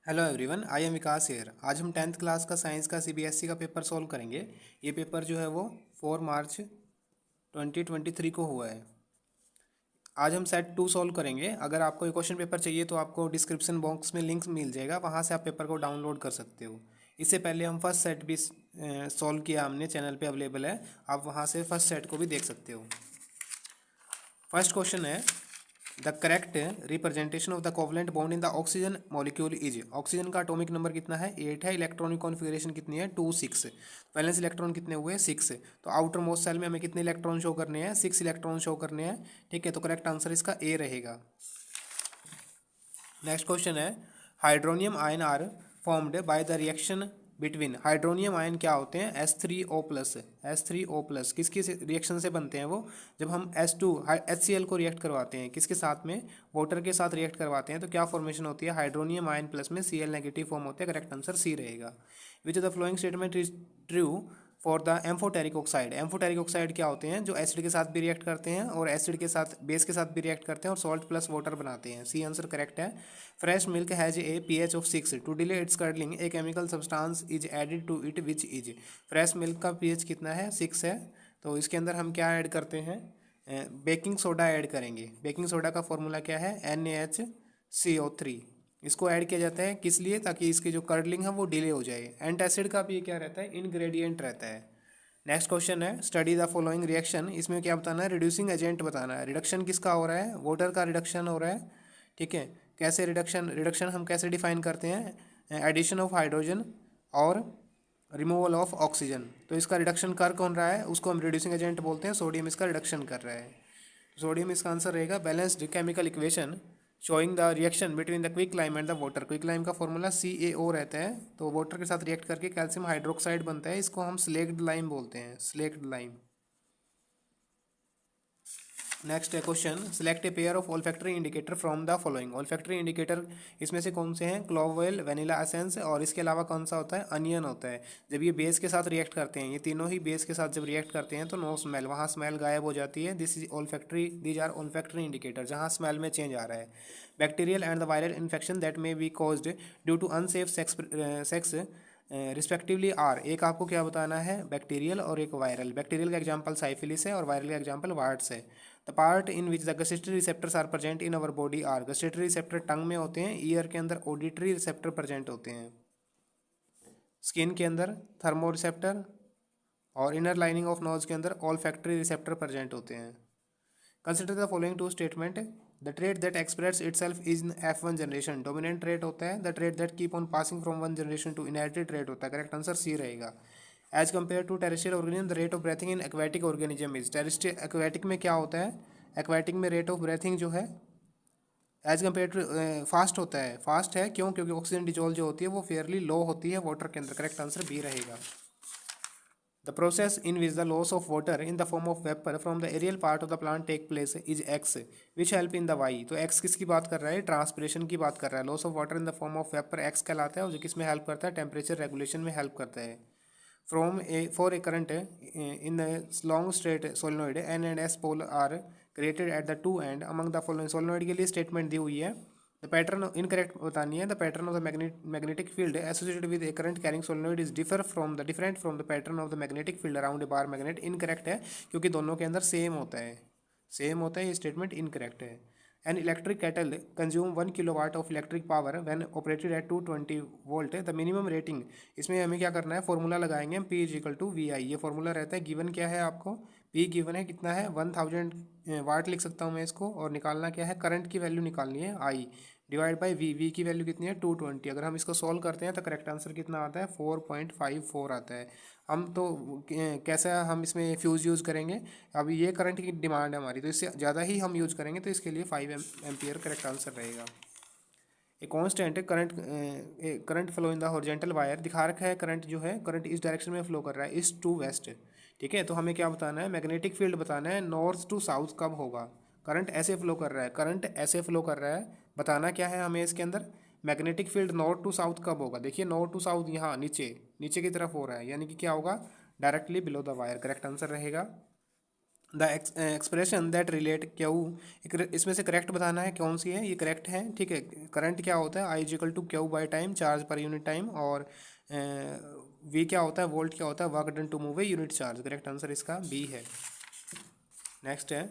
Hello everyone, I am Vikas here. आज हम tenth class का साइंस का सीबीएसई का पेपर सॉल्व करेंगे। ये पेपर जो है वो 4 मार्च 2023 को हुआ है। आज हम सेट 2 सॉल्व करेंगे। अगर आपको ये क्वेश्चन पेपर चाहिए तो आपको डिस्क्रिप्शन बॉक्स में लिंक मिल जाएगा, वहाँ से आप पेपर को डाउनलोड कर सकते हो। इससे पहले हम फर्स्ट सेट भी सॉल्व किया, हमने चैनल पे अवेलेबल है, आप वहाँ से फर्स्ट सेट को भी देख सकते हो। फर्स्ट क्वेश्चन है, the correct representation of the covalent bond in the oxygen molecule is. Oxygen का एटॉमिक नंबर कितना है? 8 है। इलेक्ट्रॉनिक कॉन्फ़िगरेशन कितनी है? 2 6। वैलेंस इलेक्ट्रॉन कितने हुए? 6। तो आउटर मोस्ट सेल में हमें कितने इलेक्ट्रॉन शो करने हैं? 6 इलेक्ट्रॉन शो करने हैं। ठीक है, तो करेक्ट आंसर इसका ए रहेगा। नेक्स्ट क्वेश्चन है, hydronium ion are formed by the reaction between. Hydronium ion क्या होते हैं? H3O+। H3O+, किसकी रिएक्शन से बनते हैं वो? जब हम H2 HCl को रिएक्ट करवाते हैं, किसके साथ में? वाटर के साथ रिएक्ट करवाते हैं, तो क्या फॉर्मेशन होती है? हाइड्रोनियम आयन प्लस में Cl नेगेटिव फॉर्म होते हैं। करेक्ट आंसर सी रहेगा। Which the following statement is true for the amphoteric oxide. Amphoteric oxide क्या होते हैं? जो एसिड के साथ भी रिएक्ट करते हैं और एसिड के साथ, बेस के साथ भी रिएक्ट करते हैं और सॉल्ट प्लस वाटर बनाते हैं। सी आंसर करेक्ट है। Fresh milk has a pH of 6। To delay its curdling a chemical substance is added to it which is. Fresh milk का pH कितना है? 6 है। तो इसके अंदर हम क्या ऐड करते हैं? बेकिंग सोडा ऐड करेंगे। बेकिंग सोडा का फॉर्मूला क्या है? NaHCO3। इसको ऐड किया जाता है किस लिए? ताकि इसकी जो कर्डलिंग है वो डिले हो जाए। एंटासिड का भी क्या रहता है? इनग्रेडिएंट रहता है। नेक्स्ट क्वेश्चन है, स्टडी द फॉलोइंग रिएक्शन। इसमें क्या बताना है? रिड्यूसिंग एजेंट बताना है। रिडक्शन किसका हो रहा है? वाटर का रिडक्शन हो रहा है। ठीक है, कैसे रिडक्शन? रिडक्शन हम कैसे डिफाइन करते हैं? एडिशन ऑफ हाइड्रोजन और रिमूवल ऑफ ऑक्सीजन। तो इसका रिडक्शन कर कौन रहा है? उसको हम रिड्यूसिंग एजेंट बोलते हैं। सोडियम इसका रिडक्शन कर रहा है। सोडियम इसका आंसर रहेगा। Balanced chemical equation showing the reaction between the quick lime and the water. Quick lime का फॉर्मूला CaO रहता है, तो वाटर के साथ रिएक्ट करके कैल्शियम हाइड्रोक्साइड बनता है। इसको हम स्लेक्ड लाइम बोलते हैं, स्लेक्ड लाइम। नेक्स्ट है question, select a pair of olfactory indicator from the following. Olfactory indicator इसमें से कौन से हैं? क्लोव ऑयल, वेनिला एसेंस, और इसके अलावा कौन सा होता है? अनियन होता है। जब ये बेस के साथ रिएक्ट करते हैं, ये तीनों ही बेस के साथ जब रिएक्ट करते हैं तो नो स्मेल, वहाँ स्मेल गायब हो जाती है। This is olfactory, these are olfactory indicator, जहाँ स्मेल में चेंज आ रहा है। Bacterial and the viral infection that may be caused due to unsafe sex respectively are. एक आपको क्या बताना है? बैक्टीरियल और एक वायरल। बैक्टीरियल का एग्जांपल साइफिलिस है और वायरल का एग्जांपल वार्ड्स है। The part in which the gustatory receptors are present in our body are. Gustatory receptor tongue में होते हैं, ईयर के अंदर ऑडिटरी रिसेप्टर प्रेजेंट होते हैं, स्किन के अंदर थर्मो रिसेप्टर, और इनर लाइनिंग ऑफ नोज के अंदर ऑल्फैक्टरी रिसेप्टर प्रेजेंट होते हैं। Consider the following two statement. The trait that express itself is in F1 generation, dominant trait होता है। The trait that keep on passing from one generation to inherited trait होता है। Correct answer C रहेगा। As compare to terrestrial organism, the rate of breathing in aquatic organism is. Terrestrial aquatic में क्या होता है? Aquatic में rate of breathing जो है एज कम्पेयर टू फास्ट होता है। फास्ट है क्यों? क्योंकि ऑक्सीजन डिजोल्व जो होती है वो फेयरली लो होती है वाटर के अंदर। करेक्ट आंसर बी रहेगा। The process in which the loss of water in the form of vapor from the aerial part of the plant take place is X, which help in the Y। तो X किसकी बात कर रहा है? Transpiration की बात कर रहा है। Loss of water in the form of vapour X कहलाता है, और जो किस में हेल्प करता है? टेम्परेचर रेगुलेशन में हेल्प करता है। From a for a current in long straight solenoid N and S pole are created at the two end among the following. Solenoid के लिए स्टेटमेंट दी हुई है। द पैटर्न इनकरेक्ट बतानी है। The pattern of the magnetic field associated with A current carrying solenoid is different from the pattern of the magnetic field around a bar magnet. Incorrect है क्योंकि दोनों के अंदर सेम होता है, सेम होता है। ये स्टेटमेंट इनकरेक्ट है। An electric kettle consume 1 kilowatt of electric power when operated at 220 volt. The minimum rating, इसमें हमें क्या करना है? फॉर्मूला लगाएंगे हम, P is equal to V I. ये फॉर्मूला रहता है। गिवन क्या है आपको? P गिवन है कितना है? 1000 वाट लिख सकता हूँ मैं इसको, और निकालना क्या है? करंट की वैल्यू निकालनी है I डिवाइड बाई वी की वैल्यू कितनी है? 220। अगर हम इसको सॉल्व करते हैं तो करेक्ट आंसर कितना आता है? 4.54 आता है। हम तो कैसा हम इसमें फ्यूज़ यूज़ करेंगे? अब ये करंट की डिमांड है हमारी, तो इससे ज़्यादा ही हम यूज़ करेंगे, तो इसके लिए 5 एम्पियर करेक्ट आंसर रहेगा। A constant current flow in the horizontal wire दिखा रखा है। करंट जो है, करंट इस डायरेक्शन में फ्लो कर रहा है, ईस्ट टू वेस्ट। ठीक है, तो हमें क्या बताना है? मैग्नेटिक फील्ड बताना है। नॉर्थ टू साउथ कब होगा? करंट ऐसे फ्लो कर रहा है, करंट ऐसे फ्लो कर रहा है। बताना क्या है हमें इसके अंदर? Magnetic field north to south कब होगा? देखिए, नॉर्थ टू साउथ यहाँ नीचे, नीचे की तरफ हो रहा है, यानी कि क्या होगा? Directly below the wire. Correct answer रहेगा। The expression that relate Q, इसमें से करेक्ट बताना है कौन सी है, ये करेक्ट है, ठीक है। करंट क्या होता है, I is equal to Q by time, charge per unit time, और वी क्या होता है, वोल्ट क्या होता है, work done to move a unit charge. Correct answer इसका बी है। नेक्स्ट है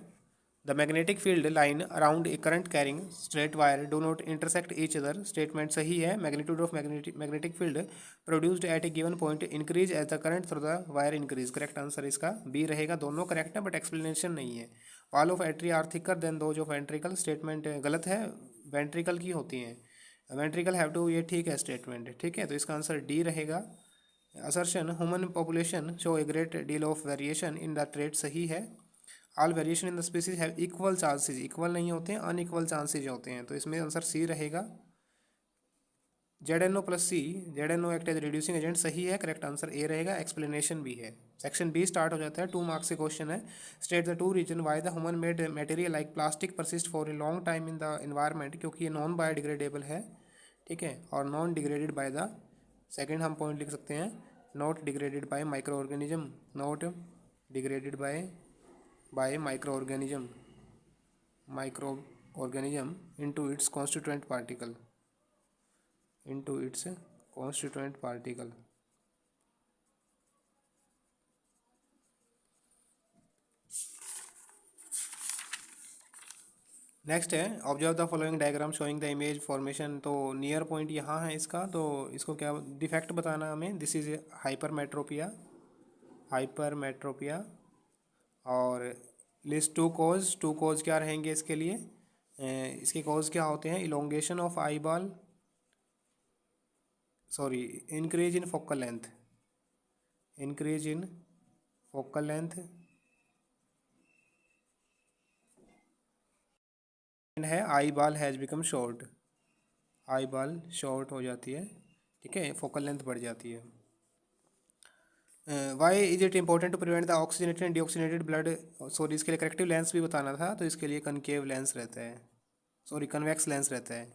the magnetic field line around a current carrying straight wire do not intersect each other. Statement सही है। Magnitude of magnetic field produced at a given point increase as the current through the wire increase. Correct answer इसका B रहेगा। दोनों correct है but explanation नहीं है। Wall of atria are thicker than those of ventricle. Statement गलत है, ventricle की होती हैं, वेंट्रिकल हैव टू, ये ठीक है स्टेटमेंट, ठीक है। तो इसका आंसर डी रहेगा। Assertion human population show a great deal of variation in the trade सही है। All variation in the species have equal chances, equal नहीं होते हैं, अनइक्वल चांसेज होते हैं। तो इसमें आंसर सी रहेगा। ZnO plus C, ZnO act as reducing agent सही है। करेक्ट आंसर ए रहेगा। एक्सप्लेनेशन भी है। सेक्शन बी स्टार्ट हो जाता है। 2 मार्क्स से क्वेश्चन है। State the 2 reason why the human made material like plastic persist for a long time in the environment. क्योंकि ये नॉन बायोडिग्रेडेबल है, ठीक है, और non degraded by the, second हम पॉइंट लिख सकते हैं, not degraded by micro organism, not degraded by microorganism into its constituent particle. Next है observe the following diagram showing the image formation. तो नियर पॉइंट यहाँ है इसका, तो इसको क्या डिफेक्ट बताना हमें। दिस इज हाइपरमेट्रोपिया, और लिस्ट टू कॉज क्या रहेंगे इसके लिए, इसके कॉज क्या होते हैं, elongation of eye ball, sorry, increase in focal length है eye ball has become short, eye ball short हो जाती है, ठीक है, फोकल लेंथ बढ़ जाती है। Why is it important to prevent the oxygenated and deoxygenated blood, sorry इसके लिए करेक्टिव लेंस भी बताना था, तो इसके लिए कनकेव लेंस रहता है, सॉरी कन्वेक्स लेंस रहता है।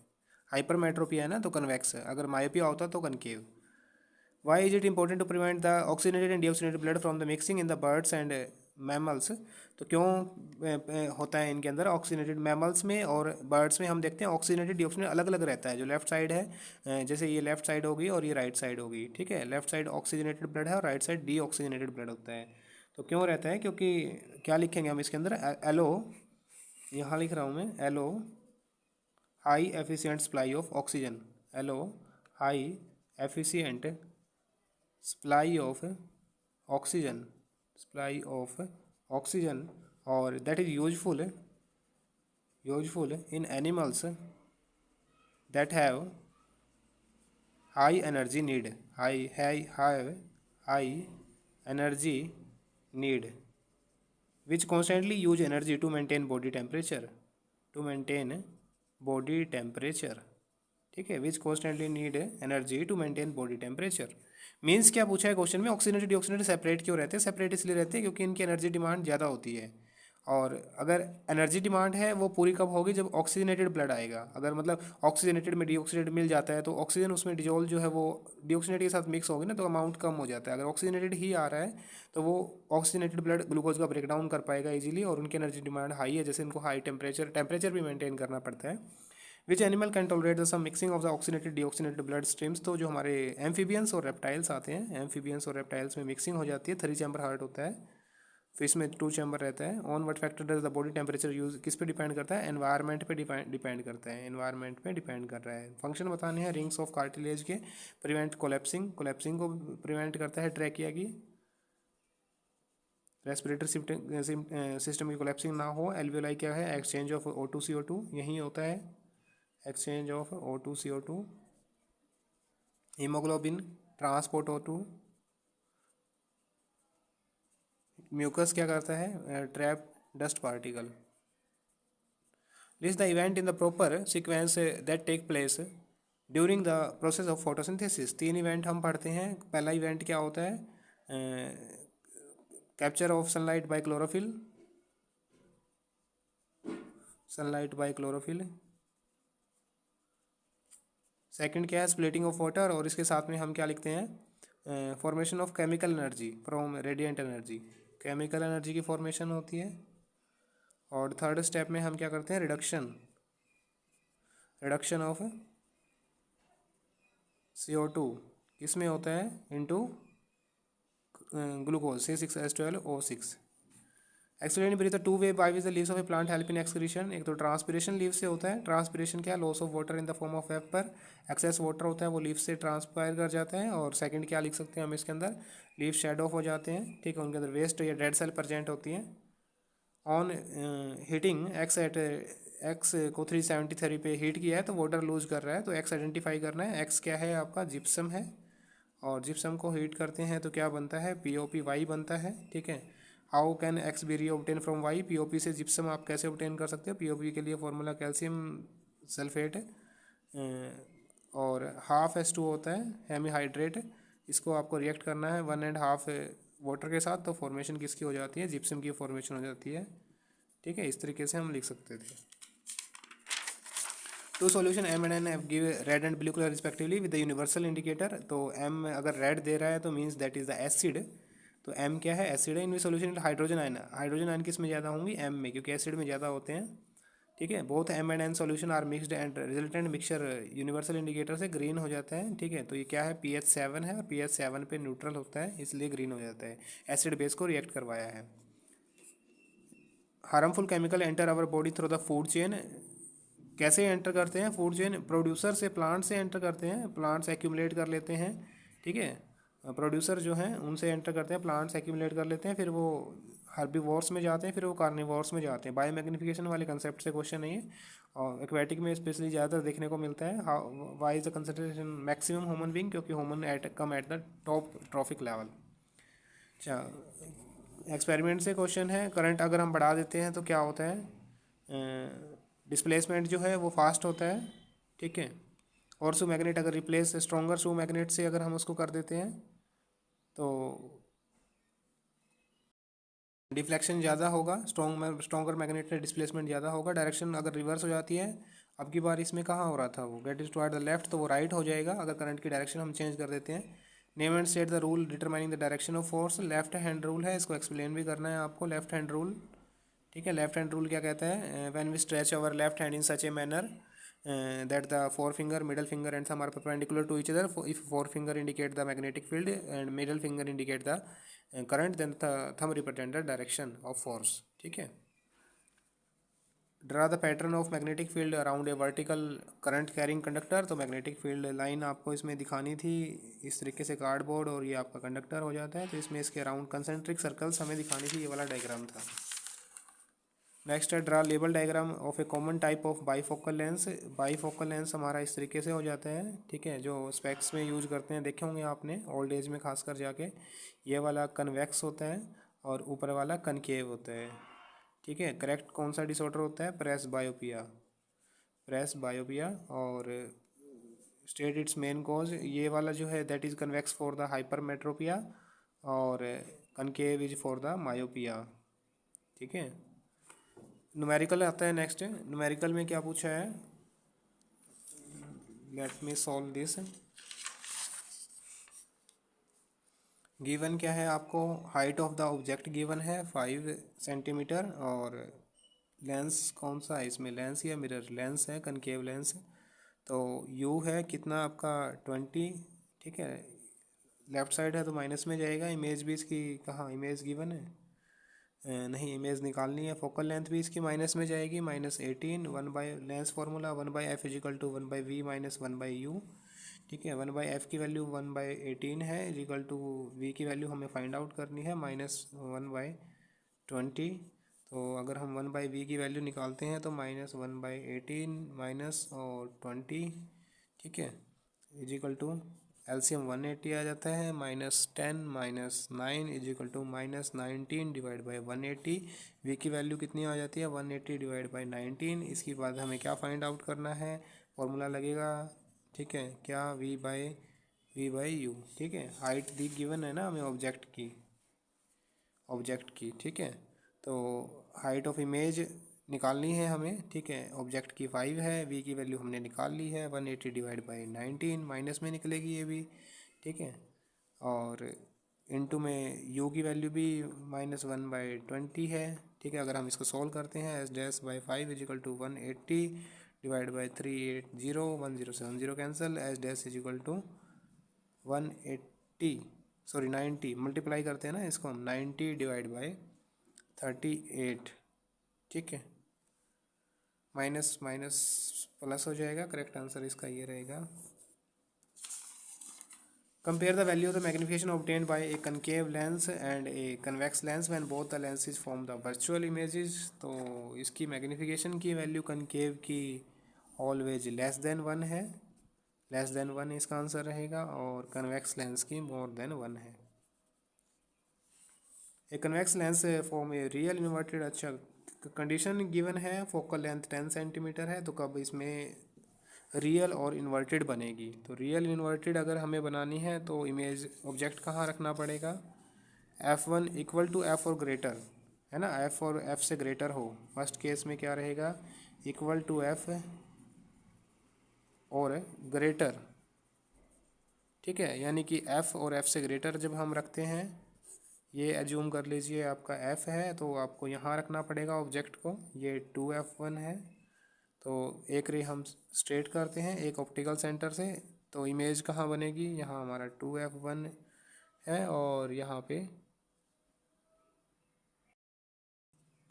हाइपरमेट्रोपिया है ना, तो कन्वेक्स है, अगर मायोपिया होता तो concave. Why is it important to prevent the oxygenated and deoxygenated blood from the mixing in the birds and mammals. तो क्यों होता है इनके अंदर ऑक्सीजनेटेड, मैमल्स में और बर्ड्स में हम देखते हैं ऑक्सीजनेटेड डीऑक्सीजनेटेड अलग अलग रहता है। जो लेफ्ट साइड है, जैसे ये लेफ्ट साइड होगी और ये राइट साइड होगी, ठीक है, लेफ्ट साइड ऑक्सीजनेटेड ब्लड है और राइट साइड डीऑक्सीजनेटेड ब्लड होता है। तो क्यों रहता है, क्योंकि क्या लिखेंगे हम इसके अंदर, एलो, यहाँ लिख रहा हूँ मैं, allow high efficient supply of oxygen, allow high efficient supply of oxygen, और that is useful in animals that have high energy need, high energy need which constantly use energy to maintain body temperature, ठीक है, which constantly need energy to maintain body temperature. Means क्या पूछा है question में, oxygenated deoxygenated separate क्यों रहते हैं, separate इसलिए रहते हैं क्योंकि इनकी एनर्जी डिमांड ज़्यादा होती है। और अगर एनर्जी डिमांड है वो पूरी कब होगी, जब ऑक्सीजनेटेड ब्लड आएगा। अगर मतलब ऑक्सीजनेटेड में डीऑक्सीजनेटेड मिल जाता है तो ऑक्सीजन उसमें डिजोल्व जो है वो डीऑक्सीजनेटेड के साथ मिक्स होगी ना, तो अमाउंट कम हो जाता है। अगर ऑक्सीजनेटेड ही आ रहा है तो वो ऑक्सीजनेटेड ब्लड ग्लूकोज का ब्रेक डाउन कर पाएगा इजीली, और उनकी एनर्जी डिमांड हाई है, जैसे इनको हाई टेम्परेचर भी मेंटेन करना पड़ता है। Which animal can tolerate the some mixing of the oxygenated deoxygenated blood streams. तो जो हमारे एम्फीबियंस और रेप्टाइल्स आते हैं, एम्फीबियंस और रेप्टाइल्स में मिक्सिंग हो जाती है। 3 चैम्बर हार्ट होता है, फिश में 2 चैम्बर रहता है। On what factor does the body temperature use, किस पे डिपेंड करता है, एनवायरनमेंट पे डिपेंड करता है, एनवायरनमेंट पे डिपेंड कर रहा है। फंक्शन बताने हैं रिंग्स ऑफ कार्टिलेज के, प्रिवेंट कोलेप्सिंग को प्रिवेंट करता है ट्रैकिया की, रेस्पिरेटरी सिस्टम की कोलेप्सिंग ना हो। एल्वियोलाई क्या है, एक्सचेंज ऑफ O2CO2 यही होता है, exchange of O2CO2। Haemoglobin transport O2। Mucus क्या करता है, trap dust particle. List the event in the proper sequence that take place during the process of photosynthesis. 3 event हम पढ़ते हैं। पहला इवेंट क्या होता है, capture of sunlight by chlorophyll, second क्या है, स्प्लिटिंग ऑफ वाटर, और इसके साथ में हम क्या लिखते हैं, formation of chemical energy from radiant energy. Chemical energy की फॉर्मेशन होती है। और थर्ड स्टेप में हम क्या करते हैं, रिडक्शन ऑफ CO2 किसमें होता है, into glucose C6H12O6। Excretion breathe two way by which the leaves of a plant help in excretion. एक तो ट्रांसपिरेशन लीव से होता है। ट्रांसपिरेशन क्या है, loss of water in the form of vapour. Excess water होता है वो लीव से ट्रांसपायर कर जाता है। और सेकंड क्या लिख सकते हैं हम इसके अंदर, लीव शेड ऑफ हो जाते हैं, ठीक है, उनके अंदर वेस्ट या डेड सेल प्रेजेंट होती हैं। On heating X at X को 373 पे हीट किया है तो वाटर लूज कर रहा है, तो एक्स आइडेंटिफाई करना है। एक्स क्या है आपका, जिप्सम है। और जिप्सम को हीट करते हैं तो क्या बनता है, POPY बनता है, ठीक है। हाउ कैन एक्स बी री ऑब्टेन फ्रॉम वाई, POP से जिप्सम आप कैसे ऑब्टेन कर सकते हो, POP के लिए फॉर्मूला कैल्शियम सल्फेट और हाफ H2 होता है हेमीहाइड्रेट। इसको आपको रिएक्ट करना है 1.5 वाटर के साथ, तो फॉर्मेशन किसकी हो जाती है, जिप्सम की फॉर्मेशन हो जाती है, ठीक है। इस तरीके से हम लिख सकते थे। Two solution M and N give red and blue colour respectively with the universal indicator. तो M अगर रेड दे रहा है तो means that is the acid. तो M क्या है, एसिड है। इन सॉल्यूशन हाइड्रोजन आयन किस में ज़्यादा होंगी, M में, क्योंकि एसिड में ज़्यादा होते हैं, ठीक है। Both M and N solution are mixed and resultant mixture universal indicator से ग्रीन हो जाता है, ठीक है। तो ये क्या है, pH 7 है, और pH 7 पे न्यूट्रल होता है इसलिए ग्रीन हो जाता है, एसिड बेस को रिएक्ट करवाया है। Harmful chemical enter our body through the food chain. कैसे एंटर करते हैं, फूड चेन प्रोड्यूसर से, प्लांट से एंटर करते हैं, प्लांट्स एक्यूमुलेट कर लेते हैं, ठीक है। प्रोड्यूसर जो हैं उनसे एंटर करते हैं, प्लांट्स एक्यूमुलेट कर लेते हैं, फिर वो हर्बीवोर्स में जाते हैं, फिर वो कार्निवोर्स में जाते हैं। बायोमैग्निफिकेशन वाले कंसेप्ट से क्वेश्चन नहीं है, और एक्वेटिक में स्पेशली ज़्यादातर देखने को मिलता है। How why is the concentration maximum human being, क्योंकि human come at the top trophic level. अच्छा, एक्सपेरिमेंट से क्वेश्चन है, करंट अगर हम बढ़ा देते हैं तो क्या होता है, डिस्प्लेसमेंट जो है वो फास्ट होता है, ठीक है। और सू मैग्नेट अगर रिप्लेस स्ट्रॉन्गर सू मैग्नेट से अगर हम उसको कर देते हैं तो डिफ्लेक्शन ज़्यादा होगा, स्ट्रॉन्गर मैग्नेट से डिस्प्लेसमेंट ज़्यादा होगा। डायरेक्शन अगर रिवर्स हो जाती है, अब की बार इसमें कहाँ हो रहा था वो, gate is toward the left, तो वो राइट हो जाएगा अगर करंट की डायरेक्शन हम चेंज कर देते हैं। Name and state the rule determining the direction of force. Left hand rule है, इसको एक्सप्लेन भी करना है आपको। लेफ्ट हैंड रूल, ठीक है। लेफ्ट हैंड रूल क्या कहता है, when we stretch our left hand in such a manner that the forefinger, middle finger and thumb are perpendicular to each other. If forefinger indicate the magnetic field and middle finger indicate the current, then the thumb represent the direction of force, ठीक है। Draw the pattern of magnetic field around a vertical current carrying conductor. तो magnetic field line आपको इसमें दिखानी थी इस तरीके से, कार्डबोर्ड और ये आपका कंडक्टर हो जाता है, तो इसमें इसके अराउंड कंसेंट्रिक सर्कल्स हमें दिखानी थी, ये वाला डायग्राम था। नेक्स्ट है draw label diagram of A common type of bifocal lens. Bifocal lens हमारा इस तरीके से हो जाता है, ठीक है, जो स्पेक्स में यूज करते हैं, देखे होंगे आपने ओल्ड एज में खासकर जाके। ये वाला कन्वेक्स होता है और ऊपर वाला कनकेव होता है, ठीक है। करेक्ट कौन सा डिसऑर्डर होता है, प्रेस बायोपिया, प्रेस बायोपिया। और स्टेट इट्स मेन कॉज, ये वाला जो है that is convex for the hypermetropia, और concave is for the myopia, ठीक है। न्यूमेरिकल आता है नेक्स्ट। न्यूमेरिकल में क्या पूछा है, let me solve this. Given क्या है आपको, height of the object given है 5 सेंटीमीटर, और लेंस कौन सा है इसमें, लेंस या मिरर, लेंस है, कनकेव लेंस। तो यू है कितना आपका 20, ठीक है। लेफ्ट साइड है तो माइनस में जाएगा। इमेज भी इसकी कहाँ, इमेज गिवन है नहीं, इमेज निकालनी है। फोकल लेंथ भी इसकी माइनस में जाएगी, -18। 1/, lens formula 1/f equal to 1/v minus 1/u, ठीक है। 1/f की वैल्यू 1/18 है, इजिकल टू v की वैल्यू हमें फाइंड आउट करनी है -1/20। तो अगर हम 1/v की वैल्यू निकालते हैं तो -1/18 माइनस और 20, ठीक है, इजिकल टू एलसीएम 180 आ जाता है, -10 -9 equal to -19 divide by 180। V की वैल्यू कितनी आ जाती है, 180 डिवाइड बाई 19। इसके बाद हमें क्या फाइंड आउट करना है, फॉर्मूला लगेगा, ठीक है, क्या, वी बाई यू, ठीक है। हाइट दी गिवन है ना हमें ऑब्जेक्ट की, ठीक है। तो हाइट ऑफ इमेज निकालनी है हमें, ठीक है। ऑब्जेक्ट की 5 है, वी की वैल्यू हमने निकाल ली है, 180 डिवाइड बाई 19, माइनस में निकलेगी ये भी, ठीक है। और इनटू में यू की वैल्यू भी -1/20 है। ठीक है, अगर हम इसको सॉल्व करते हैं S dash is equal to 180 divide by 380, 10 से 10 cancel, S dash is equal to 180 sorry 90 multiply करते हैं ना इसको हम, 90 डिवाइड बाई 38। ठीक है, माइनस माइनस प्लस हो जाएगा, करेक्ट आंसर इसका ये रहेगा। Compare the value of the magnification obtained by a concave lens and A convex lens when both the lenses form the virtual images. तो इसकी मैग्निफिकेशन की वैल्यू कनकेव की always less than 1 है, less than 1 इसका answer रहेगा, और convex lens की more than 1 है। ए convex lens form a real inverted, अच्छा कंडीशन गिवन है फोकल लेंथ 10 सेंटीमीटर है, तो कब इसमें रियल और इन्वर्टेड बनेगी। तो रियल इन्वर्टेड अगर हमें बनानी है तो इमेज ऑब्जेक्ट कहाँ रखना पड़ेगा, F1 इक्वल टू F और ग्रेटर है ना, F और F से ग्रेटर हो। फर्स्ट केस में क्या रहेगा, इक्वल टू F और ग्रेटर। ठीक है, यानी कि F और F से ग्रेटर जब हम रखते हैं, ये एज्यूम कर लीजिए आपका F है, तो आपको यहाँ रखना पड़ेगा ऑब्जेक्ट को, ये 2F1 है। तो एक रे हम स्ट्रेट करते हैं एक ऑप्टिकल सेंटर से, तो इमेज कहाँ बनेगी, यहाँ हमारा 2F1 है और यहाँ पे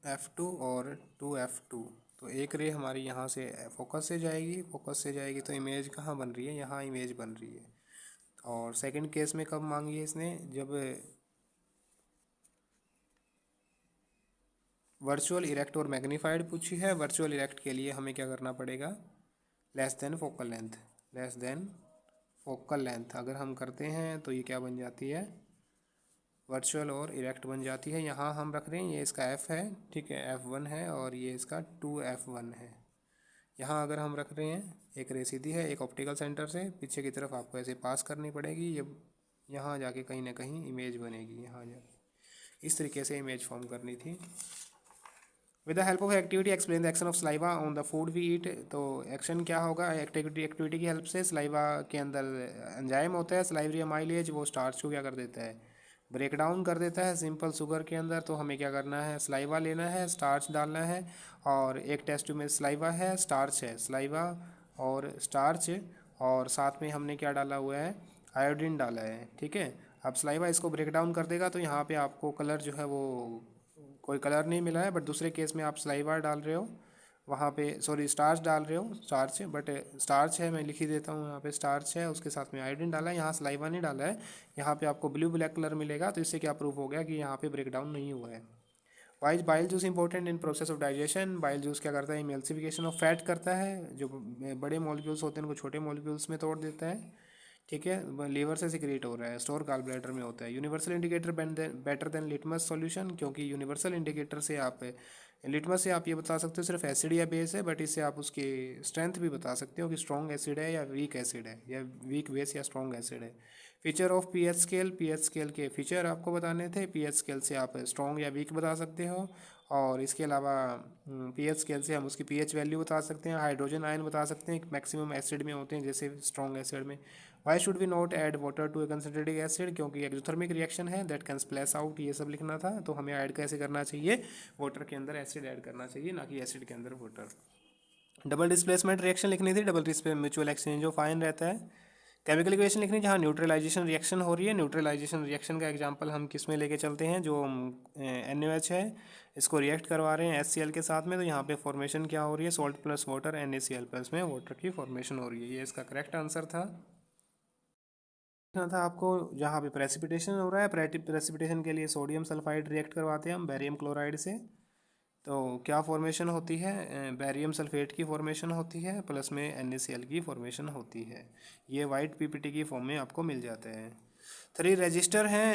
F2 और 2F2। तो एक रे हमारी यहाँ से फोकस से जाएगी, फोकस से जाएगी तो इमेज कहाँ बन रही है, यहाँ इमेज बन रही है। और सेकंड केस में कब मांगी है इसने, जब वर्चुअल इरेक्ट और मैग्नीफाइड पूछी है। वर्चुअल इरेक्ट के लिए हमें क्या करना पड़ेगा, less than focal length, less than focal length अगर हम करते हैं तो ये क्या बन जाती है, वर्चुअल और इरेक्ट बन जाती है। यहाँ हम रख रहे हैं ये इसका F है, ठीक है F1 है, और ये इसका 2F1 है। यहाँ अगर हम रख रहे हैं, एक रे सीधी है एक ऑप्टिकल सेंटर से, पीछे की तरफ आपको ऐसे पास करनी पड़ेगी, ये यहाँ जाके कहीं ना कहीं इमेज बनेगी, यहाँ जाके इस तरीके से इमेज फॉर्म करनी थी। With the help of activity explain the action of saliva on the food we eat. तो एक्शन क्या होगा, एक्टिविटी की हेल्प से सलाइवा के अंदर एंजाइम होता है सलाइवरी अमाइलेज, वो स्टार्च को क्या कर देता है, ब्रेक डाउन कर देता है सिंपल शुगर के अंदर। तो हमें क्या करना है, सलाइवा लेना है, स्टार्च डालना है, और एक टेस्ट ट्यूब में सलाइवा है स्टार्च है, सलाइवा और स्टार्च, और साथ में हमने क्या डाला हुआ है, आयोडीन डाला है। ठीक है, अब सलाइवा इसको ब्रेक डाउन कर देगा, तो यहाँ पे आपको कलर जो है वो कोई कलर नहीं मिला है, बट दूसरे केस में आप सलाइवा डाल रहे हो, वहाँ पे सॉरी स्टार्च डाल रहे हो, स्टार्च बट स्टार्च है, मैं लिख ही देता हूँ, यहाँ पे स्टार्च है, उसके साथ में आयोडीन डाला है, यहाँ सलाइवा नहीं डाला है। यहाँ पे आपको ब्लू ब्लैक कलर मिलेगा, तो इससे क्या प्रूफ हो गया कि यहाँ पे ब्रेक डाउन नहीं हुआ है। Wise bile juice important in process of digestion. Bile juice क्या करता है, इमल्सिफिकेशन ऑफ फैट करता है, जो बड़े मॉलिक्यूल्स होते हैं उनको छोटे मॉलिक्यूल्स में तोड़ देता है। ठीक है, लीवर से सिक्रेट हो रहा है, स्टोर गॉल ब्लैडर में होता है। Universal indicator better than litmus solution, क्योंकि यूनिवर्सल इंडिकेटर से आप लिटमस से आप ये बता सकते हो सिर्फ एसिड या बेस है, बट इससे आप उसकी स्ट्रेंथ भी बता सकते हो कि स्ट्रॉन्ग एसिड है या वीक एसिड है, या वीक बेस या स्ट्रॉन्ग एसिड है। Feature of pH scale, pH scale के फीचर आपको बताने थे, पीएच स्केल से आप स्ट्रॉन्ग या वीक बता सकते हो, और इसके अलावा पीएच स्केल से हम उसकी पीएच वैल्यू बता सकते हैं, हाइड्रोजन आयन बता सकते हैं, मैक्सिमम एसिड में होते हैं जैसे स्ट्रॉन्ग एसिड में। Why should we not add water to a concentrated acid, क्योंकि एक्सोथर्मिक रिएक्शन है दैट कैन स्प्लैश आउट, ये सब लिखना था। तो हमें ऐड कैसे करना चाहिए, वाटर के अंदर एसिड ऐड करना चाहिए, ना कि एसिड के अंदर वाटर। डबल डिस्प्लेसमेंट रिएक्शन लिखनी थी, double displacement mutual exchange of ion रहता है। केमिकल इक्वेशन लिखनी जहाँ न्यूट्रलाइजेशन रिएक्शन हो रही है। न्यूट्रलाइजेशन रिएक्शन का एग्जांपल हम किस में लेके चलते हैं, जो NaOH है इसको रिएक्ट करवा रहे हैं HCl के साथ में, तो यहाँ पे फॉर्मेशन क्या हो रही है, salt plus water, NaCl plus में वाटर की फॉर्मेशन हो रही है। ये इसका करेक्ट आंसर था। था आपको जहाँ पे प्रेसिपिटेशन हो रहा है, प्रेसिपिटेशन के लिए सोडियम सल्फाइड रिएक्ट करवाते हैं हम बैरियम क्लोराइड से, तो क्या फॉर्मेशन होती है, बैरियम सल्फेट की फॉर्मेशन होती है, प्लस में NaCl की फॉर्मेशन होती है। ये वाइट PPT की फॉर्म में आपको मिल जाते हैं। 3 रजिस्टर हैं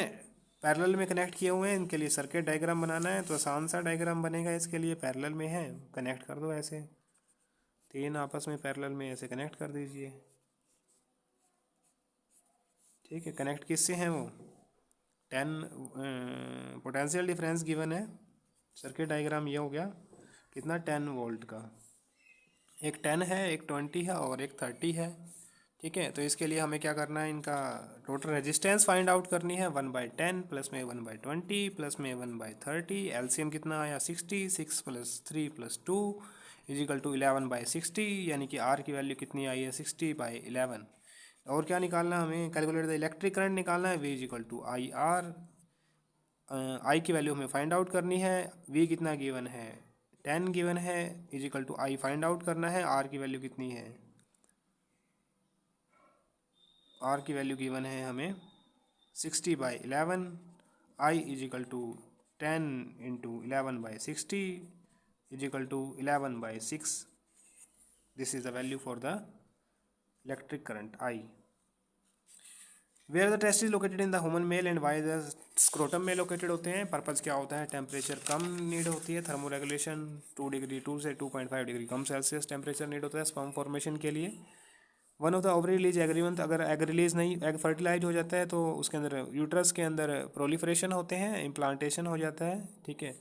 पैरेलल में कनेक्ट किए हुए हैं, इनके लिए सर्किट डायग्राम बनाना है, तो आसान सा डायग्राम बनेगा इसके लिए, पैरेलल में है, कनेक्ट कर दो ऐसे, 3 आपस में पैरेलल में ऐसे कनेक्ट कर दीजिए। ठीक है, कनेक्ट किससे हैं वो, 10 पोटेंशियल डिफरेंस गिवन है। सर्किट डायग्राम ये हो गया कितना, 10 वोल्ट का, एक 10 है, एक 20 है, और एक 30 है। ठीक है, तो इसके लिए हमें क्या करना है, इनका टोटल रेजिस्टेंस फाइंड आउट करनी है। 1/10 प्लस में 1/20 प्लस में 1/30, एलसीएम कितना आया 60, 6 + 3 + 2 = 11/60, यानी कि आर की वैल्यू कितनी आई है 60/11। और क्या निकालना है हमें, कैलकुलेट द इलेक्ट्रिक करंट निकालना है, V = IR। आई की वैल्यू हमें फाइंड आउट करनी है, V कितना गिवन है 10 गिवन है, = I फाइंड आउट करना है, R की वैल्यू कितनी है, R की वैल्यू गिवन है हमें 60/11, I = 10 × 11/60 = 11/6। This is the value for the electric current I। Where the test is located in the human male and why the scrotum में लोकेटेड होते हैं। पर्पज़ क्या होता है, टेम्परेचर कम नीड होती है, थर्मो रेगुलेशन 2 से 2.5 डिग्री कम सेल्सियस टेम्परेचर नीड होता है स्पर्म फॉर्मेशन के लिए। One of the ovary release egg release, अगर एग रिलीज नहीं, एग फर्टिलाइज हो जाता है तो उसके अंदर यूट्रस के अंदर प्रोलिफरेशन होते हैं, इम्प्लांटेशन हो जाता है। ठीक है,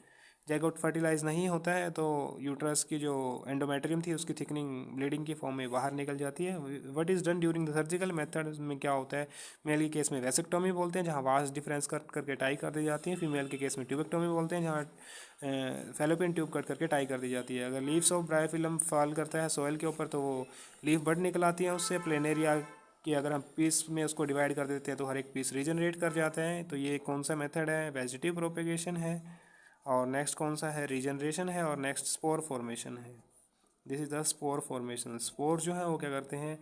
जैगोट फर्टिलाइज नहीं होता है तो यूट्रस की जो एंडोमेट्रियम थी उसकी थिकनिंग ब्लीडिंग की फॉर्म में बाहर निकल जाती है। What is done during the surgical method में क्या होता है, मेल के केस में वेसेक्टोमी बोलते हैं जहाँ वास डिफरेंस कट करके टाई कर दी जाती है, फीमेल के केस में ट्यूबेक्टोमी बोलते हैं जहाँ फैलोपियन ट्यूब कट करके टाई कर दी जाती है। अगर लीव्स ऑफ ब्रायोफिलम फॉल करता है सॉइल के ऊपर तो वो लीफ बड निकल आती है उससे। प्लेनेरिया कि अगर हम पीस में उसको डिवाइड कर देते हैं तो हर एक पीस रीजनरेट कर जाता है। तो ये कौन सा मेथड है, वेजिटेटिव प्रोपेगेशन है। और नेक्स्ट कौन सा है, रीजनरेशन है। और नेक्स्ट स्पोर फॉर्मेशन है। This is the spore formation. Spore जो है वो क्या करते हैं,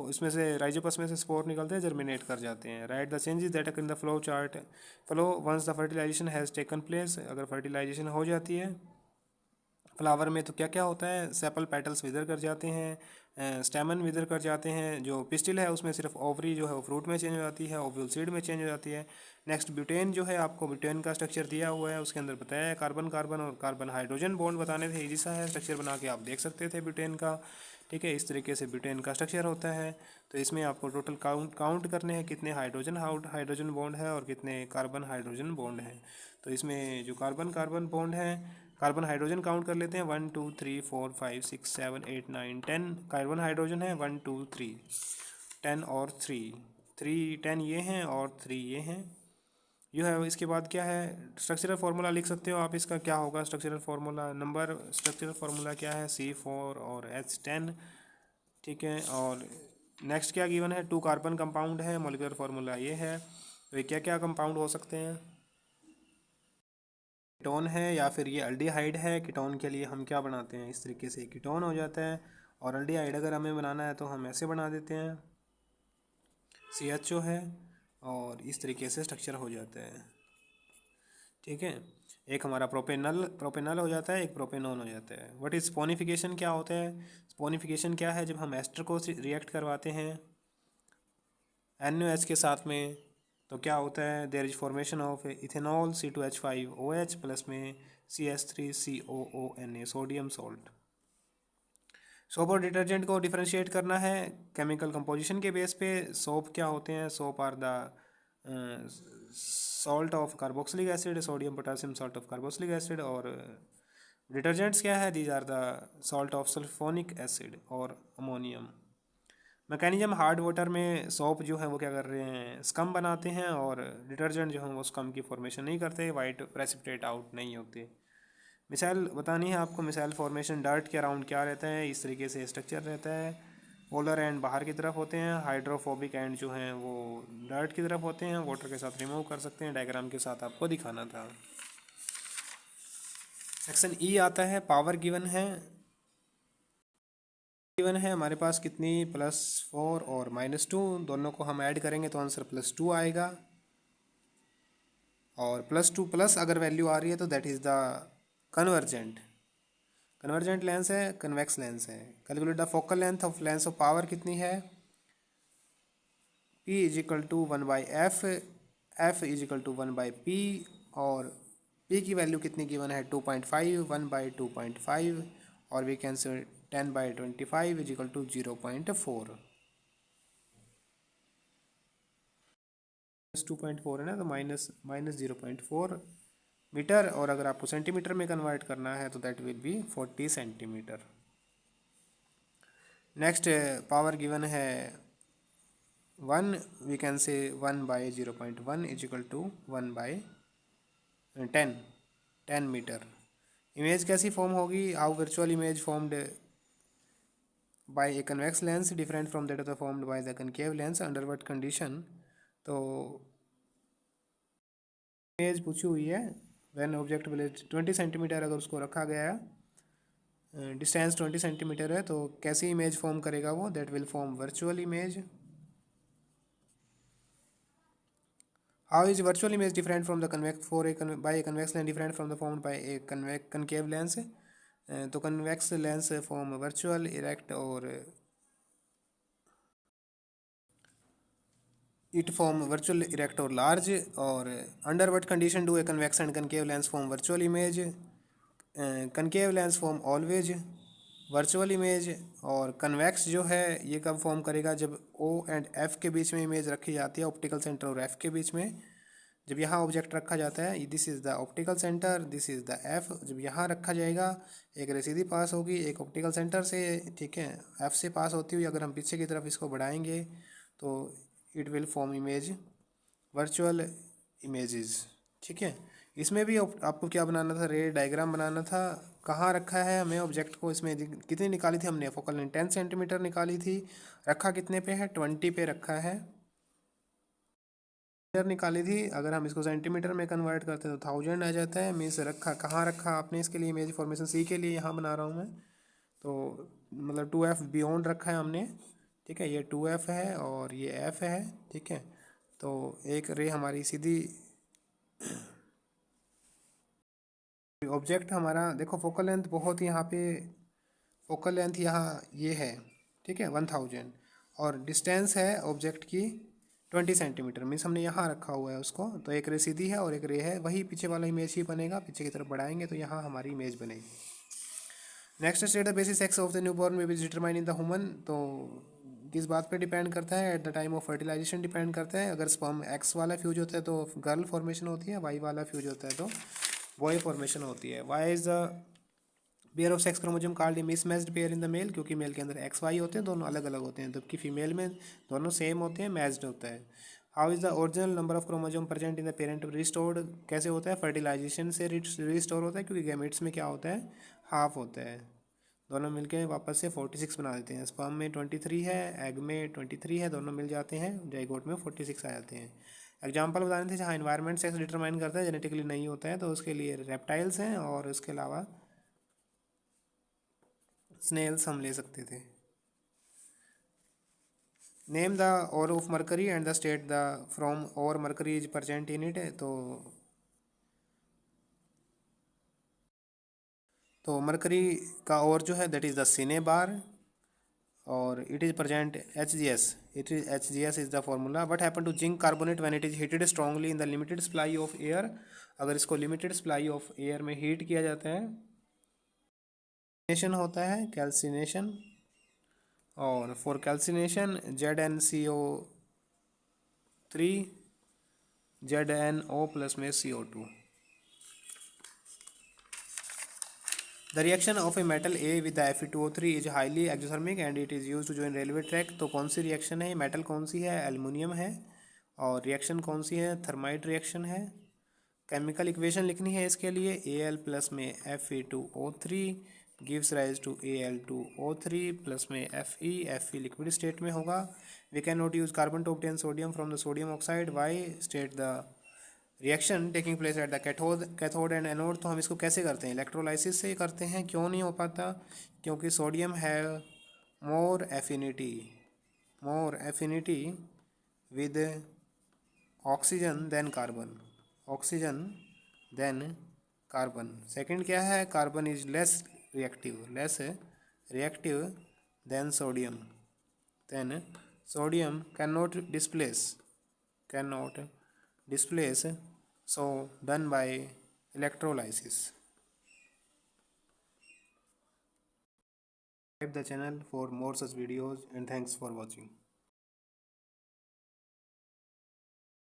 इसमें से राइजोपस में से स्पोर निकलते हैं, जर्मिनेट कर जाते हैं। Write the changes that in the flow chart flow once the fertilization has taken place. अगर फर्टिलाइजेशन हो जाती है फ्लावर में तो क्या क्या होता है, सेपल पेटल्स विदर कर जाते हैं, स्टेमन विदर कर जाते हैं, जो पिस्टिल है उसमें सिर्फ ओवरी जो है वो फ्रूट में चेंज हो जाती है, ओव्यूल सीड में चेंज हो जाती है। नेक्स्ट ब्यूटेन जो है, आपको ब्यूटेन का स्ट्रक्चर दिया हुआ है, उसके अंदर बताया है कार्बन कार्बन और कार्बन हाइड्रोजन बॉन्ड बताने थे, इजी सा है स्ट्रक्चर बना के आप देख सकते थे ब्यूटेन का। ठीक है, इस तरीके से ब्यूटेन का स्ट्रक्चर होता है। तो इसमें आपको टोटल काउंट करने हैं कितने हाइड्रोजन बॉन्ड है और कितने कार्बन हाइड्रोजन बॉन्ड है। तो इसमें जो कार्बन बॉन्ड है, कार्बन हाइड्रोजन काउंट कर लेते हैं, 1 2 3 4 5 6 7 8 9 10 कार्बन हाइड्रोजन है, 1 2 3 10 और 3 ये हैं और 3 ये हैं। यू है इसके बाद क्या है, स्ट्रक्चरल फार्मूला लिख सकते हो आप। इसका क्या होगा structural formula, number structural formula क्या है, C4 और H10। ठीक है, और नेक्स्ट क्या गिवन है, 2 कार्बन कंपाउंड है, मॉलिक्यूलर फार्मूला ये है। तो ये क्या क्या कंपाउंड हो सकते हैं, कीटोन है या फिर ये अल्डिहाइड है। कीटोन के लिए हम क्या बनाते हैं, इस तरीके से कीटोन हो जाता है। और अल्डिहाइड अगर हमें बनाना है तो हम ऐसे बना देते हैं, CHO है और इस तरीके से स्ट्रक्चर हो जाता है। ठीक है, एक हमारा प्रोपेनल हो जाता है, एक प्रोपेनॉन हो जाता है। व्हाट इज स्पोनिफिकेशन, क्या होता है, स्पोनिफिकेशन क्या है, जब हम एस्टर को रिएक्ट करवाते हैं NaOH के साथ में तो क्या होता है, there is formation of ethanol C2H5OH plus में CH3COONA सोडियम सॉल्ट। सोप और डिटर्जेंट को डिफरेंशिएट करना है केमिकल कंपोजिशन के बेस पे। सोप क्या होते हैं, soap are the salt of carboxylic acid, sodium potassium salt of carboxylic acid. और डिटर्जेंट्स क्या है, these are the salt of sulphonic acid और अमोनियम। मैकेनिज्म, हार्ड वाटर में सोप जो है वो क्या कर रहे हैं, स्कम बनाते हैं, और डिटर्जेंट जो है वो स्कम की फॉर्मेशन नहीं करते, वाइट प्रेसिपिटेट आउट नहीं होते। मिसाइल बतानी है आपको, मिसाइल फॉर्मेशन डर्ट के अराउंड क्या रहता है, इस तरीके से स्ट्रक्चर रहता है। पोलर एंड बाहर की तरफ होते हैं, हाइड्रोफोबिक एंड जो हैं वो डर्ट की तरफ होते हैं, वाटर के साथ रिमूव कर सकते हैं। डायग्राम के साथ आपको दिखाना था। सेक्शन ई आता है, पावर गिवन है हमारे पास कितनी, +4 और -2, दोनों को हम ऐड करेंगे तो आंसर +2 आएगा। और +2 प्लस अगर वैल्यू आ रही है तो that is the convergent lens है, कन्वेक्स लेंस है। Calculate the focal length of power कितनी है, P = 1/f, F = 1/p। और P की वैल्यू कितनी गिवन है, 2.5, 1/2.5। और वी कैन से 10/25 = 0.4। 2.4 है ना, तो माइनस 0.4 मीटर। और अगर आपको सेंटीमीटर में कन्वर्ट करना है तो that will be 40 centimetre. Next power given है 1 we can say 1 by 0.1 is equal to 1 by 10 metre. Image कैसी फॉर्म होगी? How virtual image formed by a convex lens different from that of the formed by the concave lens under what condition। तो image पूछी हुई है when object village 20 centimetre अगर उसको रखा गया है, डिस्टेंस 20 सेंटीमीटर है, तो कैसी इमेज फॉर्म करेगा वो? That will form virtual image. How is virtual image different from the convex for a by a convex lens different from the formed by a concave lens. तो convex lens form virtual erect और it form virtual erect or large, और under what condition do a convex and concave lens form virtual image? concave lens form always virtual image, और convex जो है ये कब form करेगा? जब O and F के बीच में इमेज रखी जाती है, ऑप्टिकल सेंटर और F के बीच में। जब यहाँ ऑब्जेक्ट रखा जाता है, this is the optical centre, this is the F, जब यहाँ रखा जाएगा एक रे सीधी पास होगी एक ऑप्टिकल सेंटर से, ठीक है, F से पास होती हुई अगर हम पीछे की तरफ इसको बढ़ाएंगे तो it will form image virtual images. ठीक है, इसमें भी आपको क्या बनाना था? रे डायग्राम बनाना था। कहाँ रखा है हमें ऑब्जेक्ट को? इसमें कितनी निकाली थी हमने? फोकल लेंथ 10 सेंटीमीटर निकाली थी। रखा कितने पे है? 20 पे रखा है। मीटर निकाली थी, अगर हम इसको सेंटीमीटर में कन्वर्ट करते हैं तो 1000 आ जाता है। मीन्स रखा कहाँ रखा आपने? इसके लिए इमेज फॉर्मेशन सी के लिए यहाँ बना रहा हूँ मैं, तो मतलब 2F बियॉन्ड रखा है हमने। ठीक है, ये 2F है और ये F है। ठीक है, तो एक रे हमारी सीधी ऑब्जेक्ट हमारा देखो फोकल लेंथ बहुत यहाँ पे, फोकल लेंथ यहाँ ये है, ठीक है 1000, और डिस्टेंस है ऑब्जेक्ट की 20 सेंटीमीटर। मीन्स हमने यहाँ रखा हुआ है उसको, तो एक रे सीधी है और एक रे है, वही पीछे वाला इमेज ही बनेगा। पीछे की तरफ बढ़ाएंगे तो यहाँ हमारी इमेज बनेगी। Next state the basis sex of the newborn में which determine in the human. तो किस बात पे डिपेंड करता है? At the time of fertilization depend करता है। अगर स्पर्म एक्स वाला फ्यूज होता है तो गर्ल फॉर्मेशन होती है, वाई वाला फ्यूज होता है तो बॉय फॉर्मेशन होती है। Why is the pair of sex chromosome called a mismatched pair in the male, क्योंकि मेल के अंदर एक्स वाई होते हैं, दोनों अलग अलग होते हैं, जबकि फीमेल में दोनों सेम होते हैं, मैच्ड होता है। How is the original number of chromosome present in the parent restored? कैसे होता है? फर्टिलाइजेशन से रिस्टोर होता है, क्योंकि गैमेट्स में क्या होता है? हाफ होता है, दोनों मिलके वापस से 46 बना देते हैं। स्पर्म में 23 है, एग में 23 है, दोनों मिल जाते हैं, जाइगोट में 46 आ जाते हैं। एग्जाम्पल बताने थे जहाँ इन्वायरमेंट सेक्स डिटरमाइन करता है, जेनेटिकली नहीं होता है, तो उसके लिए रेप्टाइल्स हैं और उसके अलावा स्नेल्स हम ले सकते थे। Name the ore of mercury and the state the from ore mercury is present in it. तो मरकरी का और जो है that is the cinnabar, और it is present HGS। It is HGS is the formula. What happen to zinc carbonate when it is heated strongly in the limited supply of air. अगर इसको limited supply of air में heat किया जाता है, calcination होता है, calcination. और for calcination ZnCO3 ZnO plus में CO2। The reaction of a metal A with Fe2O3 is highly exothermic and it is use to join railway track. तो कौन सी रिएक्शन है? मेटल कौन सी है? एल्युमिनियम है। और रिएक्शन कौन सी है? थर्माइट रिएक्शन है। केमिकल इक्वेशन लिखनी है इसके लिए, Al प्लस में Fe2O3 gives rise to Al2O3 plus में Fe लिक्विड स्टेट में होगा। We can not use carbon to obtain sodium from the sodium oxide. Why? State the reaction taking place at the cathode and anode. तो हम इसको कैसे करते हैं? Electrolysis से करते हैं। क्यों नहीं हो पाता? क्योंकि सोडियम है more affinity with oxygen than carbon, oxygen than carbon. Second क्या है? Carbon is less reactive than sodium can not displace, so done by electrolysis. Subscribe the channel for more such videos and thanks for watching.